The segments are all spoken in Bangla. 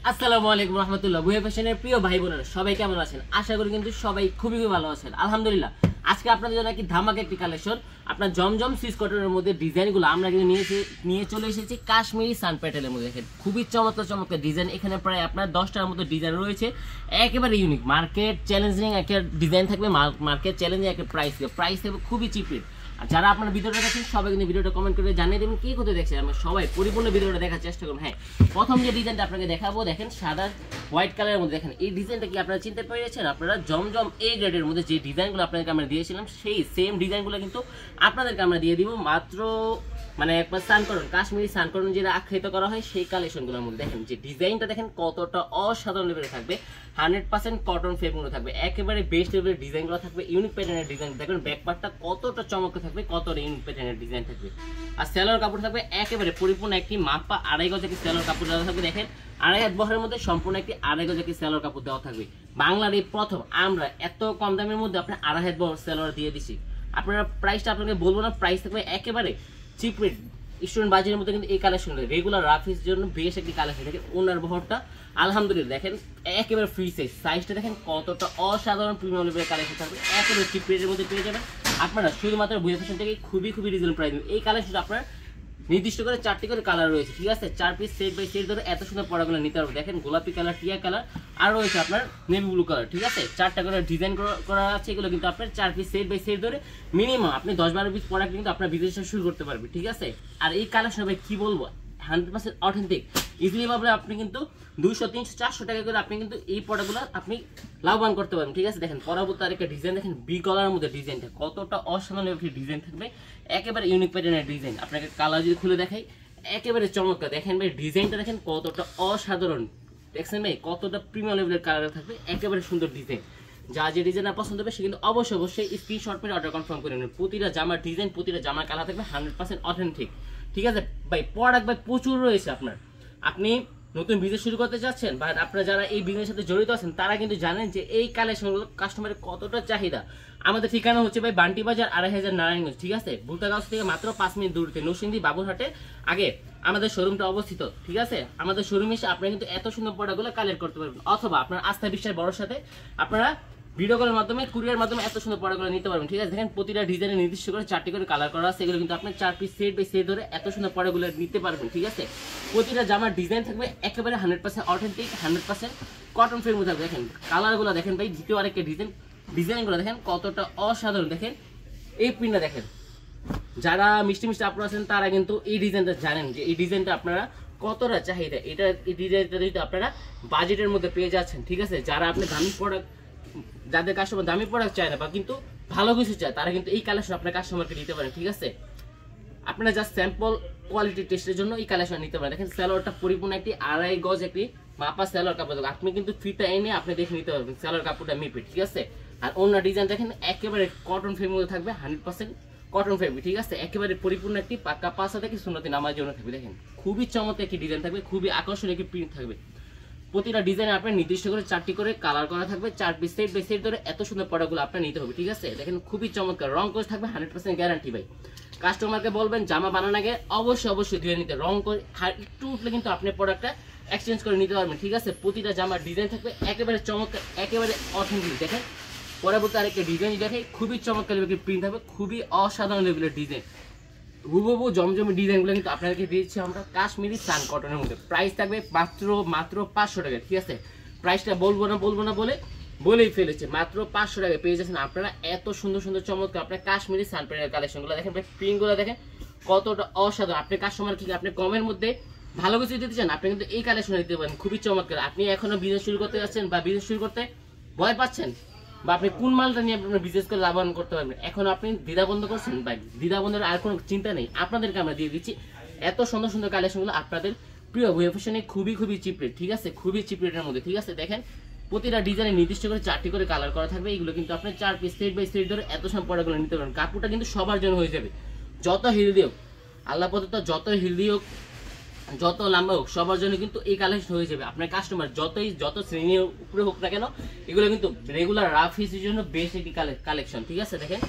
আসসালামু আলাইকুম রহমতুল্লাহ। বুয়া ফ্যাশনের প্রিয় ভাই বোনেরা সবাই কেমন আছেন? আশা করি কিন্তু সবাই খুবই ভালো আছেন, আলহামদুলিল্লাহ। আজকে আপনাদের জন্য কি ধামাকা একটি কালেকশন, আপনার জমজম সুইস কটনের মধ্যে ডিজাইনগুলো আমরা কিন্তু নিয়ে চলে এসেছি কাশ্মীরি সান প্যাটেলের মধ্যে। দেখেন খুবই চমৎকার চমৎকার ডিজাইন, এখানে প্রায় আপনার 10টার মতো ডিজাইন রয়েছে, একেবারে ইউনিক মার্কেট চ্যালেঞ্জিং একটা ডিজাইন থাকবে, মার্কেট চ্যালেঞ্জিং একটা প্রাইস থাকবে খুবই চিপ রেট। আর যারা আপনার ভিডিওটা দেখেন সবাই কিন্তু ভিডিওটা কমেন্ট করে জানিয়ে দেবেন কি কোথায় দেখছেন, আমরা সবাই পরিপূর্ণ ভিডিওটা দেখার চেষ্টা করুন। হ্যাঁ, প্রথম যে ডিজাইনটা আপনাকে দেখাবো দেখেন সাদা হোয়াইট কালারের মধ্যে। দেখেন এই ডিজাইনটা কি আপনারা চিনতে পেরেছেন? আপনারা জমজম এ গ্রেডের মধ্যে যে ডিজাইনগুলো আপনাদেরকে আমরা দিয়েছিলাম সেই সেম ডিজাইনগুলো কিন্তু আপনাদেরকে আমরা দিয়ে দিব মাত্র মানে একবার সানকরণ কাশ্মীরি সানকরণ যেটা আখ্যায়িত করা হয় সেই কালেকশনগুলোর মধ্যে। দেখেন যে ডিজাইনটা দেখেন কতটা অসাধারণ লেভেলে থাকবে, 100% কটন ফেব্রিক থাকবে, একেবারে বেস্ট লেভেলের ডিজাইনগুলো থাকবে, ইউনিক প্যাটার্নের ডিজাইন। দেখবেন ব্যাকপার্টটা কতটা চমৎকার থাকবে, কতটা ইউনিক প্যাটার্নের ডিজাইন থাকবে। আর সেলোয়ার কাপড় থাকবে একেবারে পরিপূর্ণ একটি মাপা 2.5 গজ একটি সেলোয়ার কাপড় দেওয়া থাকবে। দেখেন 2.5 হাত বহরের মধ্যে সম্পূর্ণ একটি 2.5 গজ একটি সেলোয়ার কাপড় দেওয়া থাকবে। বাংলার এই প্রথম আমরা এত কম দামের মধ্যে আপনি 2.5 হাত বহর সেলোয়ার দিয়ে দিচ্ছি। আপনারা প্রাইসটা আপনাকে বলবো না, প্রাইস থাকবে একেবারে চিপ রেট। স্টুডেন্ট বাজারের মধ্যে কিন্তু এই কালেকশন রেগুলার রাফিস জন্য বেশ একটি কালেকশন। দেখেন ওনার বহরটা আলহামদুলিল্লাহ দেখেন একেবারে ফ্রি সাইজটা দেখেন কতটা অসাধারণ প্রিমিয়াম লেভেলের কালেকশন থাকবে, একেবারে চিপ রেটের মধ্যে পেয়ে যাবেন আপনারা শুধুমাত্র বুয়া ফ্যাশন থেকে খুবই রিজনেবল প্রাইস। এই কালেকশন আপনার নির্দিষ্ট করে 4টি করে কালার রয়েছে, ঠিক আছে? 4 পিস সেট বাই সেট ধরে এত সুন্দর পড়াগুলো নিতে পারবে। দেখেন গোলাপি কালার, টিয়া কালার আর রয়েছে আপনার নেভি ব্লু কালার, ঠিক আছে? 4টা করে ডিজাইন করা আছে, এগুলো কিন্তু আপনার 4 পিস সেট বাই সেট ধরে মিনিমাম আপনি 10-12 পিস প্রোডাক্ট কিন্তু আপনার বিজনেস শুরু করতে পারবে, ঠিক আছে? আর এই কালেকশন ভাই কি বলবো, 100% অথেন্টিক। ইজিলি ভাবে আপনি কিন্তু 200, 300, 400 টাকা করে আপনি কিন্তু এই প্রোডাক্টগুলো আপনি লাভবান করতে পারবেন, ঠিক আছে? দেখেন পরবর্তী আরেকটা ডিজাইন দেখেন বি কালারের মধ্যে ডিজাইনটা কতটা অসাধারণ একটি ডিজাইন থাকবে, একেবারে ইউনিক প্যাটার্নের ডিজাইন। আপনাকে কালার যদি খুলে দেখাই একেবারে চমৎকার। দেখেন ভাই ডিজাইনটা দেখেন কতটা অসাধারণ, দেখছেন ভাই কতটা প্রিমিয়াম লেভেলের কালার থাকবে, একেবারে সুন্দর ডিজাইন। যা যে ডিজাইন পছন্দ হবে সে কিন্তু অবশ্যই স্ক্রিনশট মেরে অর্ডার কনফার্ম করে নেবেন। প্রতিটা জামার ডিজাইন, প্রতিটা জামার কালার থাকবে 100% অথেন্টিক, ঠিক আছে ভাই? প্রোডাক্ট ভাই প্রচুর রয়েছে আপনার। আপনি নতুন বিজনেস শুরু করতে চাচ্ছেন বা আপনারা যারা এই বিজনেসের সাথে জড়িত আছেন তারা কিন্তু জানেন যে এই কালেকশনগুলো কাস্টমারের কতটা চাহিদা। আমাদের ঠিকানা হচ্ছে ভাই বান্টি বাজার 2.5 নারায়ণগঞ্জ, ঠিক আছে? ভুলতাগাঁও থেকে মাত্র 5 মিনিট দূরত্বে নরসিংদী বাবুরহাটের আগে আমাদের শোরুমটা অবস্থিত, ঠিক আছে? আমাদের শোরুমে এসে আপনারা কিন্তু এত সুন্দর প্রোডাক্টগুলো কালেক্ট করতে পারবেন, অথবা আপনার আস্থা বিশ্বাস বড়র সাথে আপনারা ভিডিও কলের মাধ্যমে কুরিয়ার মাধ্যমে এত সুন্দর প্রোডাক্টগুলো নিতে পারবেন, ঠিক আছে? দেখেন প্রতিটা ডিজাইনে নির্দিষ্ট করে 4টি করে কালার করা আছে, এগুলো কিন্তু আপনার 4 পিস সেট বাই সেট ধরে এত সুন্দর প্রোডাক্টগুলো নিতে পারবেন, ঠিক আছে? প্রতিটা জামার ডিজাইন থাকবে একেবারে 100% অথেন্টিক, 100% কটন ফ্রেমে থাকবে। দেখেন কালারগুলো দেখেন ভাই, দ্বিতীয় আরেকটা ডিজাইনগুলো দেখেন কতটা অসাধারণ। দেখেন এই প্রিন্টটা দেখেন, যারা মিষ্টি আপনারা আছেন তারা কিন্তু এই ডিজাইনটা জানেন যে এই ডিজাইনটা আপনারা কতটা চাহিদা। এই ডিজাইনটা যদি আপনারা বাজেটের মধ্যে পেয়ে যাচ্ছেন, ঠিক আছে? যারা আপনি দামি প্রোডাক্ট, যাদের কাস্টমার দামি প্রোডাক্ট চায় না বা কিন্তু ভালো কিছু চায়, তারা কিন্তু এই কালেকশন আপনার কাস্টমারকে দিতে পারেন, ঠিক আছে? আপনারা জাস্ট স্যাম্পল কোয়ালিটি টেস্টের জন্য এই কালেকশন নিতে পারেন। দেখেন সালোয়ারটা পরিপূর্ণ একটি 2.5 গজ একটি মাপা সালোয়ার কাপড়, আপনি কিন্তু ফিতা এনে আপনি দেখে নিতে পারবেন সালোয়ার কাপড়টা মেপে, ঠিক আছে? আর অন্য ডিজাইন দেখেন একেবারে কটন ফ্রেমের মধ্যে থাকবে, 100% কটন ফেব্রিক, ঠিক আছে? একেবারে পরিপূর্ণ একটি পাক্কা পাঁচা থেকে সুন্নতি নামার জন্য থাকবে। দেখেন খুবই চমৎকার একটি ডিজাইন থাকবে, খুবই আকর্ষণীয় একটি প্রিন্ট থাকবে। প্রতিটা ডিজাইনে আপনার নির্দিষ্ট করে 4টি করে কালার করা থাকবে, 4 পিস সেট বাই সেট ধরে এত সুন্দর প্রোডাক্টগুলো আপনার নিতে হবে, ঠিক আছে? দেখেন খুবই চমৎকার, রং কোর্স থাকবে 100% গ্যারান্টি ভাই। কাস্টমারকে বলবেন জামা বানানোর আগে অবশ্যই ধুয়ে নিতে, রং করে একটু উঠলে কিন্তু আপনি প্রোডাক্টটা এক্সচেঞ্জ করে নিতে পারবেন, ঠিক আছে? প্রতিটা জামার ডিজাইন থাকবে একেবারে চমৎকার, একেবারে অথেন্টিক। দেখেন পরবর্তী আরেকটা ডিজাইন দেখে খুবই চমৎকার লেভেলের প্রিন্ট থাকবে, খুবই অসাধারণ লেভেলের ডিজাইন। হুবহু জমজমের ডিজাইনগুলো কিন্তু আপনাদেরকে দিয়েছি আমরা কাশ্মীরি সান কটনের মধ্যে। প্রাইস থাকবে মাত্র 500 টাকা, ঠিক আছে? প্রাইসটা বলবো না বলেই ফেলেছে, মাত্র 500 টাকা পেয়ে যাচ্ছেন আপনারা এত সুন্দর চমৎকার আপনার কাশ্মীরি সান প্যান্টের কালেকশনগুলো। দেখেন প্রিন্টগুলো দেখেন কতটা অসাধারণ। আপনি কাস্টমার কি আপনি কমের মধ্যে ভালো কিছু দিতে চান, আপনি কিন্তু এই কালেকশন দিতে পারেন, খুবই চমৎকার। আপনি এখনো বিজনেস শুরু করতে যাচ্ছেন বা বিজনেস শুরু করতে ভয় পাচ্ছেন, বা আপনি কোন মালটা নিয়ে আপনার বিজনেস করে লাভবান করতে পারবেন, এখন আপনি দ্বিধা বন্ধ করছেন, ভাই দ্বিধা বন্ধের আর কোনো চিন্তা নেই, আপনাদেরকে আমরা দিয়ে দিচ্ছি এত সুন্দর কালেকশনগুলো আপনাদের প্রিয় বুয়া ফ্যাশনে খুবই চিপ রেট, ঠিক আছে? খুবই চিপ রেটের মধ্যে, ঠিক আছে? দেখেন প্রতিটা ডিজাইনে নির্দিষ্ট করে 4টি করে কালার করা থাকবে, এগুলো কিন্তু আপনার 4 পিস সেট বাই সেট ধরে এত সময় প্রোডাক্টগুলো নিতে পারেন। কাপড়টা কিন্তু সবার জন্য হয়ে যাবে, যত হেলদি হোক আল্লাহ প্রদত্ত, যত হেলদি হোক যত লম্বা হোক সবার জন্য কিন্তু এই কালেকশন হয়ে যাবে। আপনার কাস্টমার যত শ্রেণীর উপরে হোক না কেন, এগুলো কিন্তু রেগুলার রাফ ইউজের জন্য বেশ একটি কালেকশন, ঠিক আছে? দেখেন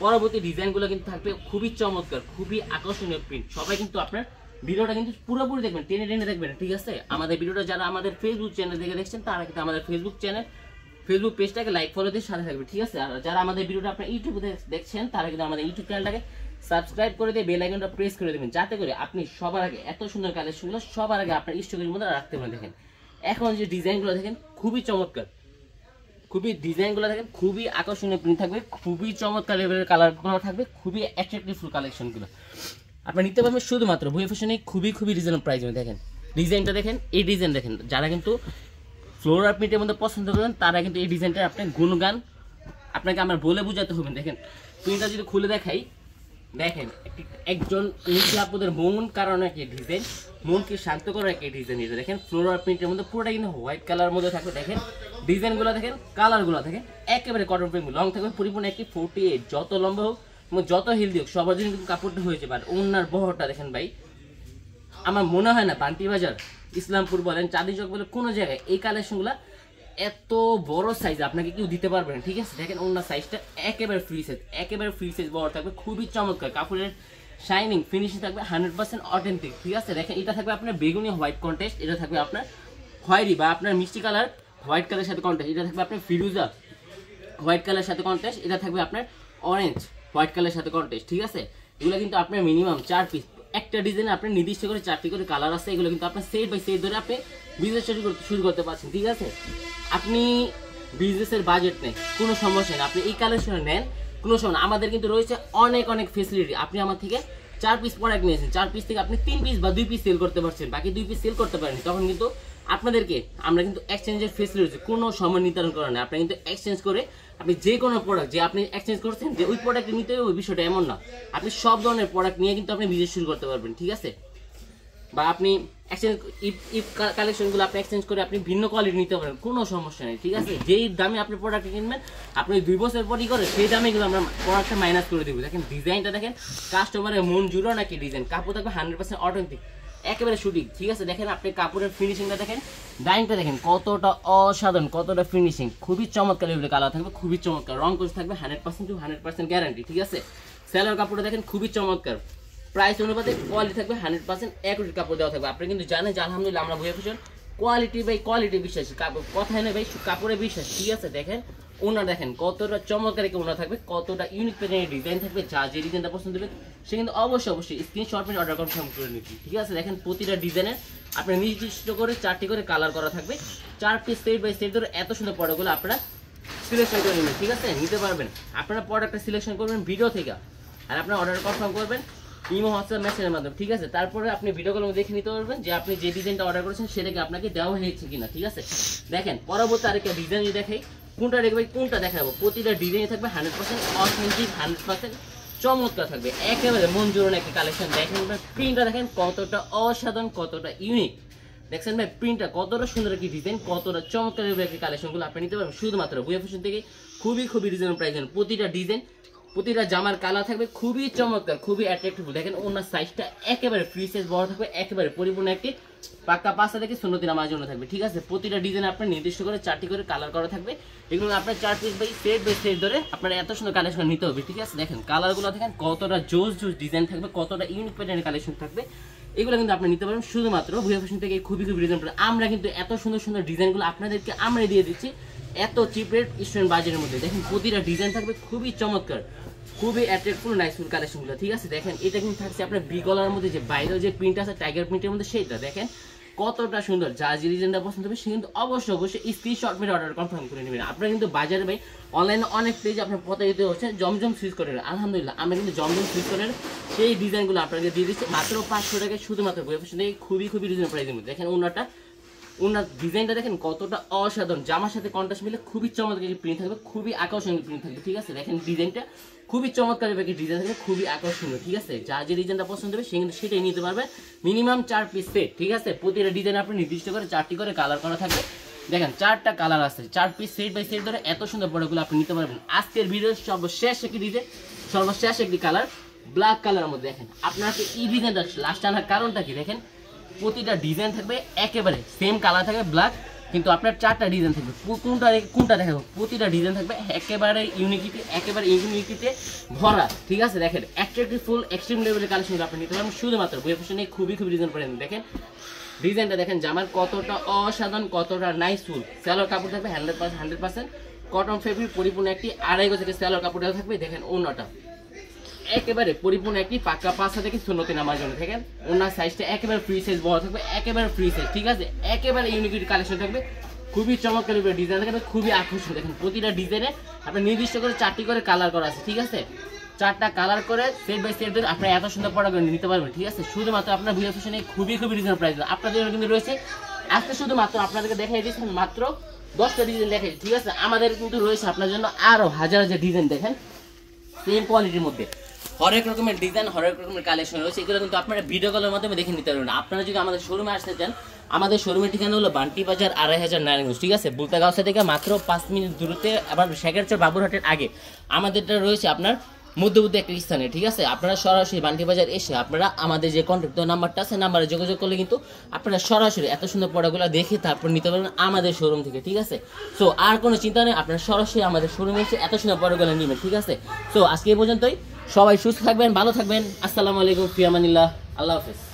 পরবর্তী ডিজাইনগুলো কিন্তু থাকবে খুবই চমৎকার, খুবই আকর্ষণীয় প্রিন্ট। সবাই কিন্তু আপনার ভিডিওটা কিন্তু পুরোপুরি দেখবেন, টেনে টেনে দেখবেন, ঠিক আছে। আমাদের ভিডিওটা যারা আমাদের ফেসবুক চ্যানেল থেকে দেখছেন তারা কিন্তু আমাদের ফেসবুক পেজটাকে লাইক ফলো দিয়ে সাথে থাকবে, ঠিক আছে। আর যারা আমাদের ভিডিওটা আপনার ইউটিউবে দেখছেন তারা কিন্তু আমাদের ইউটিউব চ্যানেলটাকে সাবস্ক্রাইব করে দিয়ে বেল আইকনটা প্রেস করে দেবেন, যাতে করে আপনি সবার আগে এত সুন্দর কালেকশনগুলো সবার আগে আপনার স্টকের মধ্যে রাখতে পারেন। দেখেন এখন যে ডিজাইনগুলো দেখেন খুবই চমৎকার, খুবই ডিজাইনগুলো দেখেন খুবই আকর্ষণীয় প্রিন্ট থাকবে, খুবই চমৎকার লেভেলের কালারগুলো থাকবে, খুবই অ্যাট্রাকটিভ কালেকশনগুলো আপনার নিতে পারবেন শুধুমাত্র ভুঁইয়া ফ্যাশনে খুবই রিজনেবল প্রাইসে। দেখেন ডিজাইনটা দেখেন, এই ডিজাইন দেখেন, যারা কিন্তু ফ্লোরাল প্রিন্টের মধ্যে পছন্দ করেন তারা কিন্তু এই ডিজাইনটা আপনি গুণগান আপনাকে আমরা বলে বোঝাতে হবে। দেখেন প্রিন্টটা যদি খুলে দেখাই, দেখেন একজন আপুদের মন কারণ একটা ডিজাইন, মনকে শান্ত করার একটা ডিজাইন। এটা দেখেন ফ্লোরাল প্রিন্টের মধ্যে পুরোটা কিন্তু হোয়াইট কালার মধ্যে থাকবে। দেখেন ডিজাইনগুলো দেখেন, কালারগুলো দেখেন, একেবারে কটন প্রিন্ট, লং থাকবে পরিপূর্ণ একটি 48, যত লম্বা হোক এবং যত হেলদি হোক সবার জন্য কিন্তু কাপড়টা হয়েছে। বাট ওনার বহরটা দেখেন ভাই, আমার মনে হয় না বান্টি বাজার, ইসলামপুর বলেন, চাঁদনি চক বলেন, কোনো জায়গায় এই কালেকশনগুলো এত বড় সাইজ আপনাকে কেউ দিতে পারবে না, ঠিক আছে। দেখেন ওনার সাইজটা একেবারে ফ্রি সাইজ বড় থাকবে, খুবই চমৎকার, কাপড়ের শাইনিং ফিনিশিং থাকবে 100% অথেন্টিক, ঠিক আছে। দেখেন এটা থাকবে আপনার বেগুনি হোয়াইট কন্ট্রাস্ট, এটা থাকবে আপনার খয়েরি বা আপনার মিষ্টি কালার হোয়াইট কালারের সাথে কন্ট্রাস্ট, এটা থাকবে আপনার ফিরোজা হোয়াইট কালারের সাথে কন্ট্রাস্ট, এটা থাকবে আপনার অরেঞ্জ হোয়াইট কালারের সাথে কন্ট্রাস্ট, ঠিক আছে। এগুলো কিন্তু আপনার মিনিমাম 4 পিস, একটা ডিজাইনে আপনি নির্দিষ্ট করে 4টি করে কালার আছে। এগুলো কিন্তু আপনার সেট বাই সেট ধরে আপনি বিজনেস শুরু করতে পারছেন, ঠিক আছে। আপনি বিজনেসের বাজেট নেই, কোনো সমস্যা নেই, আপনি এই কালেকশনে নেন, কোনো সমস্যা। আমাদের কিন্তু রয়েছে অনেক ফেসিলিটি। আপনি আমার থেকে 4 পিস প্রোডাক্ট নিয়েছেন, 4 পিস থেকে আপনি 3 পিস বা 2 পিস সেল করতে পারছেন, বাকি 2 পিস সেল করতে পারেন, তখন কিন্তু আপনাদেরকে আমরা কিন্তু এক্সচেঞ্জের ফেসিলিটি কোনো সময় নির্ধারণ করা নেই। আপনি কিন্তু এক্সচেঞ্জ করে আপনি যে কোনো প্রোডাক্ট যে আপনি এক্সচেঞ্জ করছেন যে ওই প্রোডাক্ট নিতে হবে, ওই বিষয়টা এমন না। আপনি সব ধরনের প্রোডাক্ট নিয়ে কিন্তু আপনি বিজনেস শুরু করতে পারবেন, ঠিক আছে। বা আপনি এক্সচেঞ্জ কালেকশনগুলো আপনি এক্সচেঞ্জ করে আপনি ভিন্ন কোয়ালিটি নিতে পারেন, কোনো সমস্যা নেই, ঠিক আছে। যেই দামে আপনি প্রোডাক্ট কিনবেন আপনি 2 বছর পরই করে সেই দামে কিন্তু আমরা প্রোডাক্টটা মাইনাস করে দেবো। দেখেন ডিজাইনটা দেখেন, কাস্টমারের মন জুড়ো নাকি ডিজাইন, কাপড় থাকবে 100% অথেন্টিক, একেবারে শুটিং, ঠিক আছে। দেখেন আপনি কাপড়ের ফিনিশিংটা দেখেন, ডাইংটা দেখেন কতটা অসাধারণ, কতটা ফিনিশিং, খুবই চমৎকার লেভেলের কালার থাকবে, খুবই চমৎকার, রং কোর্স থাকবে 100% টু 100% গ্যারান্টি, ঠিক আছে। সেলার কাপড়টা দেখেন খুবই চমৎকার, প্রাইস অনুপাতে কোয়ালিটি থাকবে 100% অ্যাকুরেট কাপড় দেওয়া থাকবে। আপনি কিন্তু জানেন যে আলহামদুলিল্লাহ আমরা Bhuiyan fashion quality by quality বিশ্বাসী, কথায় নেই ভাই, কাপড়ে বিশ্বাস, ঠিক আছে। দেখেন ওনার দেখেন কতটা চমৎকার একটা ওনার থাকবে, কতটা ইউনিক প্যাটার্নের ডিজাইন থাকবে, যা যে ডিজাইনটা পছন্দ হবে সে কিন্তু অবশ্যই স্ক্রিনশট মেরে অর্ডার কনফার্ম করে নিচ্ছি, ঠিক আছে। দেখেন প্রতিটা ডিজাইনের আপনার নির্দিষ্ট করে 4টি করে কালার করা থাকবে, 4 পিস সেট বাই সেট ধরে এত সুন্দর প্রোডাক্টগুলো আপনারা সিলেকশন করে নেবেন, ঠিক আছে, নিতে পারবেন। আপনারা প্রোডাক্টটা সিলেকশন করবেন ভিডিও থেকে, আর আপনারা অর্ডার কনফার্ম করবেন ইমো হোয়াটসঅ্যাপ মেসেজের মাধ্যমে, ঠিক আছে। তারপরে আপনি ভিডিও কলে দেখে নিতে পারবেন যে আপনি যে ডিজাইনটা অর্ডার করেছেন সেটাকে আপনাকে দেওয়া হয়েছে কিনা, ঠিক আছে। দেখেন পরবর্তী আরেকটা ডিজাইন যদি দেখাই, কোনটা দেখবে কোনটা দেখাবো, প্রতিটা ডিজাইনে থাকবে 100% অথেন্টিক, 100% চমৎকার থাকবে, একেবারে মন জুড়ে একটা কালেকশন। দেখেন প্রিন্টটা দেখেন কতটা অসাধারণ, কতটা ইউনিক, দেখছেন ভাই প্রিন্টটা কতটা সুন্দর একটি ডিজাইন, কতটা চমৎকার একটি কালেকশনগুলো আপনি নিতে পারবেন শুধুমাত্র ভুঁইয়া ফ্যাশন থেকে খুবই রিজনেবল প্রাইসে। প্রতিটা ডিজাইন, প্রতিটা জামার কালার থাকবে খুবই চমৎকার, খুবই অ্যাট্রাকটিভ। দেখেন ওনার সাইজটা একেবারে ফ্রি সাইজ বড় থাকবে, একেবারে পরিপূর্ণ একটি পাক্কা 5 থেকে সুন্নতি নামার জন্য থাকবে, ঠিক আছে। প্রতিটা ডিজাইন আপনার নির্দিষ্ট করে 4টি করে কালার করা থাকবে, এগুলো আপনার 4 পিস বাই সেট ধরে আপনার এত সুন্দর কালেকশন নিতে হবে, ঠিক আছে। দেখেন কালারগুলো দেখেন কতটা জোস ডিজাইন থাকবে, কতটা ইউনিক প্যাটার্নের কালেকশন থাকবে, এগুলো কিন্তু আপনি নিতে পারবেন শুধুমাত্র ভুঁইয়া ফ্যাশন থেকে খুবই রিজনেবল। আমরা কিন্তু এত সুন্দর ডিজাইনগুলো আপনাদেরকে আমরা দিয়ে দিচ্ছি এত চিপ রেট স্টুডেন্ট বাজেটের মধ্যে। দেখেন প্রতিটা ডিজাইন থাকবে খুবই চমৎকার, খুবই অ্যাট্রাক্টিভ নাইসফুল কালেকশনগুলো, ঠিক আছে। দেখেন এটা কিন্তু থাকছে আপনার বি কলার মধ্যে যে বাইরের যে প্রিন্ট আছে টাইগার প্রিন্টের মধ্যে, সেইটা দেখেন কতটা সুন্দর, যা যে ডিজাইনটা পছন্দ হবে সে কিন্তু অবশ্যই স্ক্রিনশট মেরে অর্ডার কনফার্ম করে নেবেন। আপনারা কিন্তু বাজারে ভাই অনলাইনে অনেক পেজ আপনার প্রতারিত হচ্ছে জমজম সুইচ করে, আলহামদুলিল্লাহ আমরা কিন্তু জমজম সুইচ করে সেই ডিজাইনগুলো আপনাকে দিয়ে দিচ্ছি মাত্র 500 টাকায়, শুধুমাত্র ভুঁইয়া ফ্যাশন থেকে খুবই রিজনেবল প্রাইসের মধ্যে। দেখেন ওনার ডিজাইনটা দেখেন কতটা অসাধারণ, জামার সাথে কন্ট্রাস্ট মিলে খুবই চমৎকার প্রিন্ট থাকবে, খুবই আকর্ষণীয় প্রিন্ট থাকবে, ঠিক আছে। দেখেন ডিজাইনটা খুবই চমৎকার ডিজাইন থাকবে, খুবই আকর্ষণীয়, ঠিক আছে। যা যে ডিজাইনটা পছন্দ হবে সে কিন্তু সেটাই নিতে পারবে, মিনিমাম 4 পিস সেট, ঠিক আছে। প্রতিটা ডিজাইন আপনি নির্দিষ্ট করে 4টি করে কালার করা থাকবে, দেখেন 4টা কালার আছে, 4 পিস সেট বাই সেট ধরে এত সুন্দর প্রোডাক্টগুলো আপনি নিতে পারবেন। আজকের ভিডিওর সর্বশেষ একটি ডিজাইন, সর্বশেষ একটি কালার ব্ল্যাক কালারের মধ্যে। দেখেন আপনাকে এই ডিজাইনটা লাস্ট আনার কারণটা কি, দেখেন প্রতিটা ডিজাইন থাকবে একেবারে সেম কালার থাকবে ব্ল্যাক, কিন্তু আপনার 4টা ডিজাইন থাকবে। কোনটা দেখাবো, প্রতিটা ডিজাইন থাকবে একেবারে ইউনিকিতে ভরা, ঠিক আছে। দেখেন অ্যাট্রাকটিভ ফুল এক্সট্রিম লেভেলের কালেকশন আপনি নিতে পারবেন শুধুমাত্র বুয়া ফ্যাশনে। খুবই ডিজাইন পরে দেখেন, ডিজাইনটা দেখেন জামার কতটা অসাধারণ, কতটা নাইস ফুল। সালোয়ার কাপড় থাকবে 100% কটন ফেব্রিক, পরিপূর্ণ একটি 2.5 গজ থেকে সালোয়ার কাপড় থাকবে। দেখেন ওড়নাটা একেবারে পরিপূর্ণ একটি পাক্কা 5 থেকে 16 নামার জন্য। দেখেন ওনার সাইজটা একেবারে ফ্রি সাইজ বড় থাকবে, একেবারে ফ্রি সাইজ, ঠিক আছে। একেবারে ইউনিক কালেকশন থাকবে, খুবই চমৎকার ডিজাইন থাকবে, খুবই আকর্ষণীয়। দেখেন প্রতিটা ডিজাইনে আপনার নির্দিষ্ট করে 4টি করে কালার করা আছে, ঠিক আছে। 4টা কালার করে সেট বাই সেট আপনারা এত সুন্দর প্রোডাক্ট নিতে পারবেন, ঠিক আছে। শুধুমাত্র আপনার বুয়া ফ্যাশনে খুবই রিজনেবল প্রাইস আপনাদের জন্য কিন্তু রয়েছে। আজকে শুধুমাত্র আপনাদেরকে দেখাই দিচ্ছেন মাত্র 10টা ডিজাইন দেখাই, ঠিক আছে। আমাদের কিন্তু রয়েছে আপনার জন্য আরো হাজার ডিজাইন। দেখেন সেম কোয়ালিটির মধ্যে হরেক রকমের ডিজাইন, হরেক রকমের কালেকশন রয়েছে। এগুলো কিন্তু আপনারা ভিডিও কলের মাধ্যমে দেখে নিতে পারবেন। আপনারা যদি আমাদের শোরুমে আসতে চান, আমাদের শোরুমের ঠিকানা হলো বান্টি বাজার 2500 নারায়ণগঞ্জ, ঠিক আছে। বুলতাগাঁওসা থেকে মাত্র 5 মিনিট দূরত্বে, আবার শেখেরচর বাবুরহাটের আগে আমাদেরটা রয়েছে আপনার মধ্যবর্তী একটা স্থানে, ঠিক আছে। আপনারা সরাসরি বান্টি বাজার এসে আপনারা আমাদের যে কন্ট্যাক্ট নাম্বারটা আছে, নাম্বারে যোগাযোগ করলে কিন্তু আপনারা সরাসরি এত সুন্দর প্রোডাক্টগুলো দেখে তারপর নিতে পারবেন আমাদের শোরুম থেকে, ঠিক আছে। সো আর কোনো চিন্তা নেই, আপনারা সরাসরি আমাদের শোরুমে এসে এত সুন্দর প্রোডাক্টগুলো নেবেন, ঠিক আছে। সো আজকে এই পর্যন্তই, সবাই সুস্থ থাকবেন, ভালো থাকবেন। আসসালামু আলাইকুম, ফি আমানিল্লাহ, আল্লাহ হাফেজ।